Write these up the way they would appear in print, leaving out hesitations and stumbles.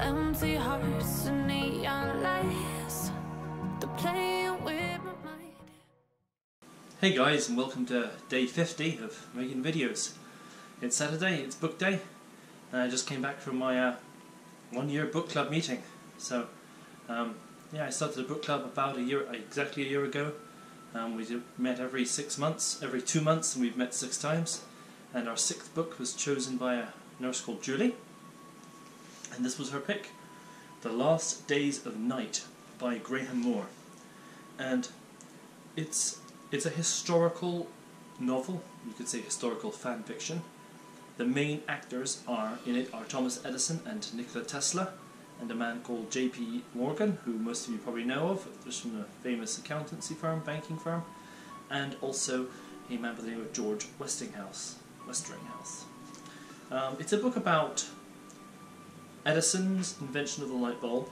empty hearts and neon lights. They're playing with my mind. Hey guys, and welcome to day 50 of making videos. It's Saturday, it's book day, and I just came back from my 1-year book club meeting. So yeah, I started a book club about exactly a year ago. We met every 6 months, every 2 months, and we've met 6 times. And our 6th book was chosen by a nurse called Julie, and this was her pick, The Last Days of Night by Graham Moore. And it's a historical novel, you could say historical fan fiction. The main actors in it are Thomas Edison and Nikola Tesla, and a man called J.P. Morgan, who most of you probably know of, just from a famous accountancy firm, banking firm, and also a man by the name of George Westinghouse. It's a book about Edison's invention of the light bulb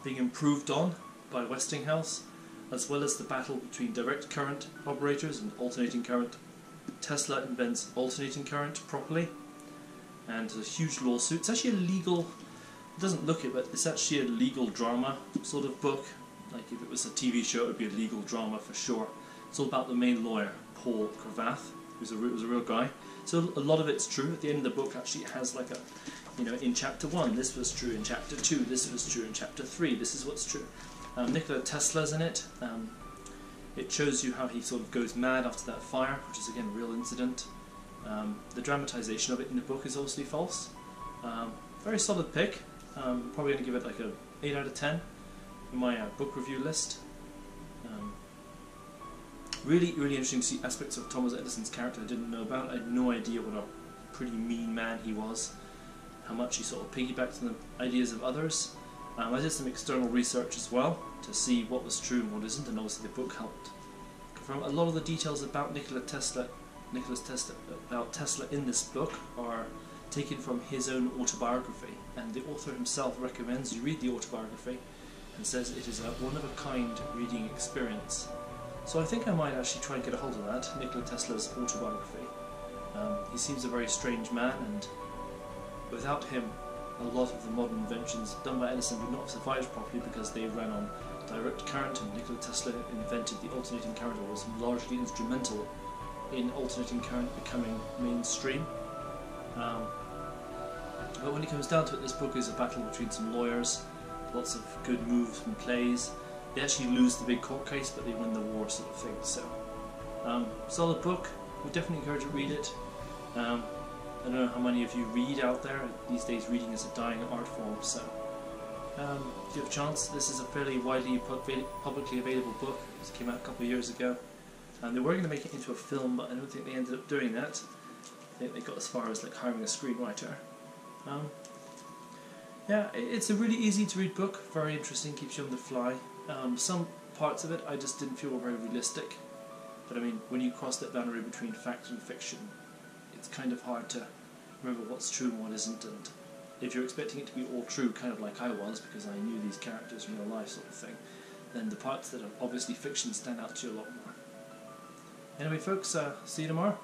being improved on by Westinghouse, as well as the battle between direct current operators and alternating current. Tesla invents alternating current properly, and there's a huge lawsuit. It's actually a legal, it doesn't look it, but it's actually a legal drama sort of book. Like if it was a TV show, it would be a legal drama for sure. It's all about the main lawyer, Paul Cravath, who's a real guy. So a lot of it's true. At the end of the book, actually, it has like a, in chapter 1, this was true. In chapter 2, this was true. In chapter 3, this is what's true. Nikola Tesla's in it. It shows you how he sort of goes mad after that fire, which is again a real incident. The dramatization of it in the book is obviously false. Very solid pick. Probably going to give it like a 8 out of 10 in my book review list. Really interesting to see aspects of Thomas Edison's character I didn't know about. I had no idea what a pretty mean man he was, how much he sort of piggybacked on the ideas of others. I did some external research as well to see what was true and what isn't, and obviously the book helped confirm a lot of the details about Nikola Tesla in this book are taken from his own autobiography, and the author himself recommends you read the autobiography and says it is a one-of-a-kind reading experience. So I think I might actually try and get a hold of that, Nikola Tesla's autobiography. He seems a very strange man, and without him a lot of the modern inventions done by Edison would not have survived properly because they ran on direct current, and Nikola Tesla invented the alternating current, or was largely instrumental in alternating current becoming mainstream. But when it comes down to it, this book is a battle between some lawyers, lots of good moves and plays. They actually lose the big court case, but they win the war, sort of thing. So, solid book. Would definitely encourage you to read it. I don't know how many of you read out there. These days, reading is a dying art form. So, if you have a chance, this is a fairly widely publicly available book. It came out a couple of years ago, and they were going to make it into a film, but I don't think they ended up doing that. I think they got as far as like hiring a screenwriter. Yeah, it's a really easy to read book. Very interesting, keeps you on the fly. Some parts of it I just didn't feel were very realistic, but I mean, when you cross that boundary between fact and fiction, it's kind of hard to remember what's true and what isn't, and if you're expecting it to be all true, kind of like I was, because I knew these characters in real life sort of thing, then the parts that are obviously fiction stand out to you a lot more. Anyway folks, see you tomorrow.